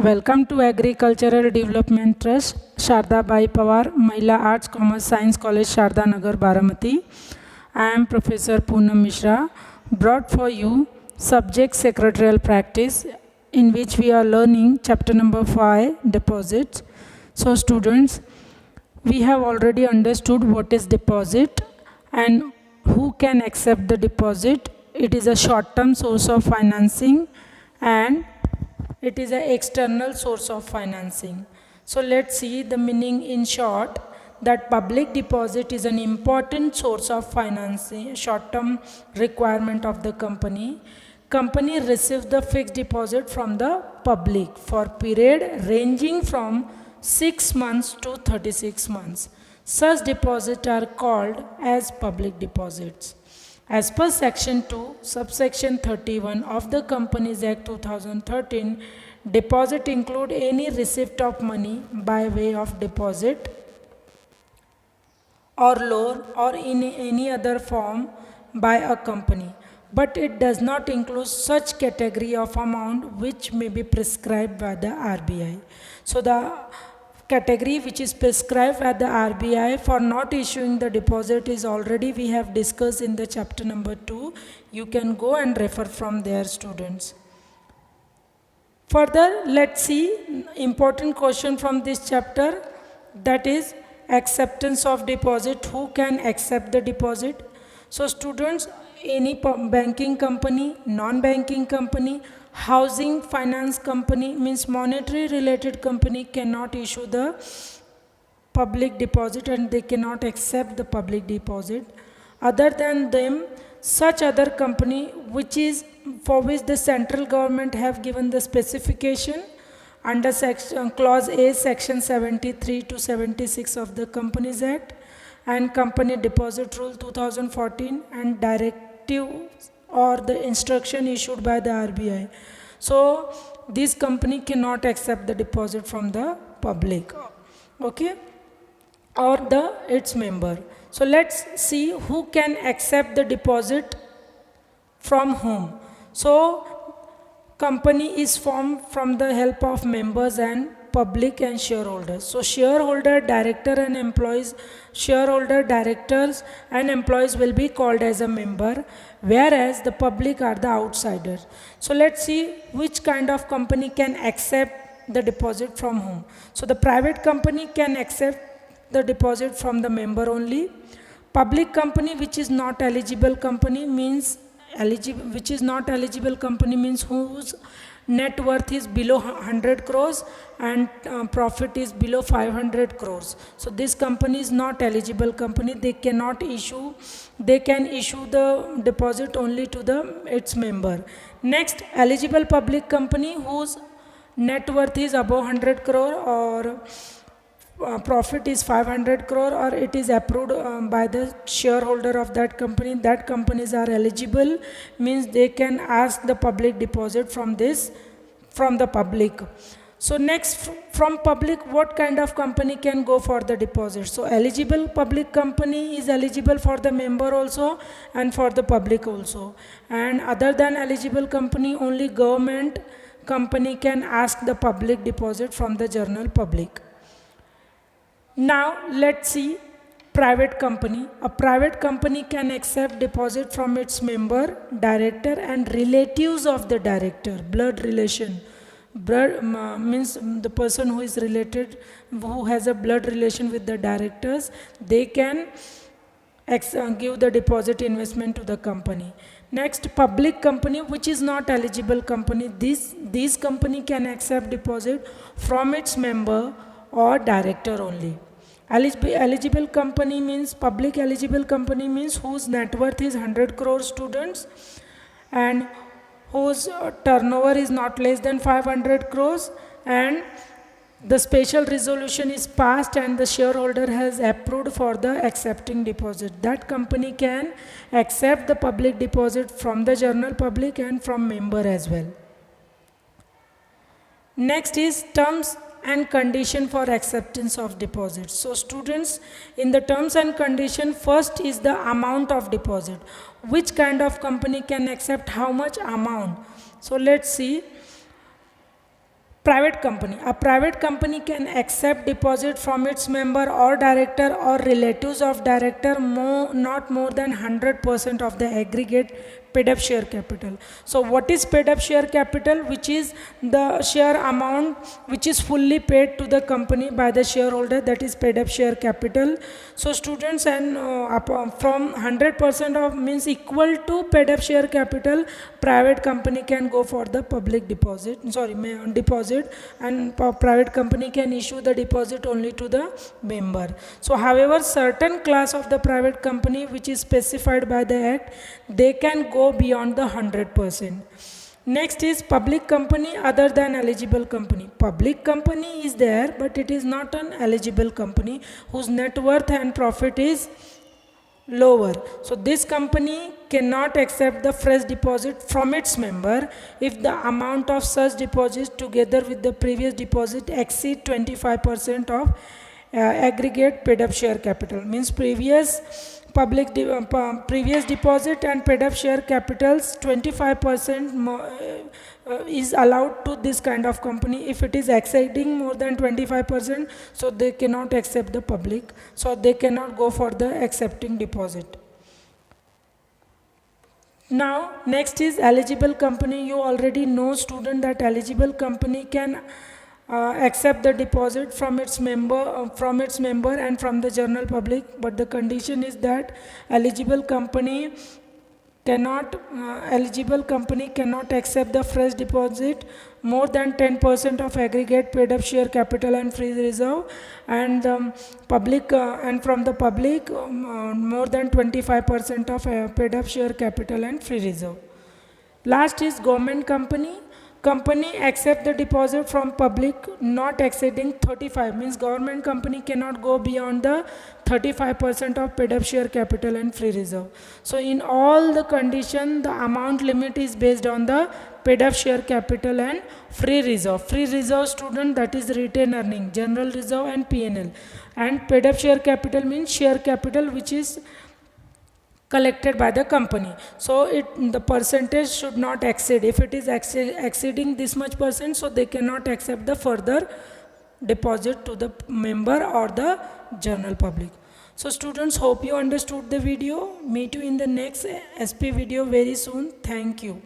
Welcome to Agricultural Development Trust, Sharda Bai Pawar, Mahila Arts, Commerce, Science College, Sharda Nagar, Baramati. I am Professor Poonam Mishra, brought for you subject secretarial practice, in which we are learning chapter number 5, deposits. So students, we have already understood what is deposit and who can accept the deposit. It is a short-term source of financing and it is an external source of financing. So let's see the meaning in short, that public deposit is an important source of financing, short-term requirement of the company. Company receives the fixed deposit from the public for period ranging from 6 months to 36 months. Such deposits are called as public deposits. As per Section 2, subsection 31 of the Companies Act 2013, deposit include any receipt of money by way of deposit or loan or in any other form by a company, but it does not include such category of amount which may be prescribed by the RBI. So the category which is prescribed by the RBI for not issuing the deposit is already we have discussed in the chapter number 2. You can go and refer from there, students. Further, let's see important question from this chapter, that is acceptance of deposit. Who can accept the deposit? So students, any banking company, non-banking company, housing finance company, means monetary related company cannot issue the public deposit and they cannot accept the public deposit. Other than them, such other company which is for which the central government have given the specification under clause A, section 73 to 76 of the Companies Act and Company Deposit Rule 2014 and directive or the instruction issued by the RBI. So this company cannot accept the deposit from the public, okay, or its member. So let's see who can accept the deposit from whom. So company is formed from the help of members and public and shareholders. So shareholder, director and employees, shareholder, directors and employees will be called as a member, whereas the public are the outsiders. So let's see which kind of company can accept the deposit from whom. So the private company can accept the deposit from the member only. Public company which is not eligible company means whose net worth is below 100 crores and profit is below 500 crores. So this company is not eligible company. They can issue the deposit only to its member. Next, eligible public company whose net worth is above 100 crore or profit is 500 crore or it is approved by the shareholder of that companies are eligible, means they can ask the public deposit from the public. So next, from public, what kind of company can go for the deposit? So eligible public company is eligible for the member also and for the public also, and other than eligible company, only government company can ask the public deposit from the general public. Now let's see private company. A private company can accept deposit from its member, director and relatives of the director, blood relation. Blood means the person who is related, who has a blood relation with the directors, they can give the deposit investment to the company. Next, public company which is not eligible company, this company can accept deposit from its member or director only. Eligible company means, public eligible company means whose net worth is 100 crore, students, and whose turnover is not less than 500 crores and the special resolution is passed and the shareholder has approved for the accepting deposit. That company can accept the public deposit from the general public and from member as well. Next is terms and condition for acceptance of deposits. So students, in the terms and condition, first is the amount of deposit. Which kind of company can accept how much amount? So let's see. Private company. A private company can accept deposit from its member or director or relatives of director not more than 100% of the aggregate paid up share capital. So what is paid up share capital? Which is the share amount which is fully paid to the company by the shareholder, that is paid up share capital. So students, and from 100% of means equal to paid up share capital, private company can go for the public deposit, deposit, and private company can issue the deposit only to the member. So however, certain class of the private company which is specified by the act, they can go beyond the 100%. Next is public company other than eligible company. Public company is there, but it is not an eligible company whose net worth and profit is lower. So this company cannot accept the fresh deposit from its member if the amount of such deposits together with the previous deposit exceed 25% of aggregate paid up share capital. Means previous previous deposit and paid up share capitals 25% is allowed to this kind of company. If it is exceeding more than 25%, so they cannot accept the public, so they cannot go for the accepting deposit. Now next is eligible company. You already know, student, that eligible company can accept the deposit from its member and from the general public, but the condition is that eligible company cannot accept the fresh deposit more than 10% of aggregate paid up share capital and free reserve, and and from the public more than 25% of paid up share capital and free reserve. Last is government company. Company accept the deposit from public not exceeding 35, means government company cannot go beyond the 35% of paid up share capital and free reserve. So in all the condition, the amount limit is based on the paid up share capital and free reserve. Free reserve, student, that is retained earning, general reserve and PNL. And paid up share capital means share capital which is collected by the company. So the percentage should not exceed. If it is exceeding this much percent, so they cannot accept the further deposit to the member or the general public. So students, hope you understood the video. Meet you in the next SP video very soon. Thank you.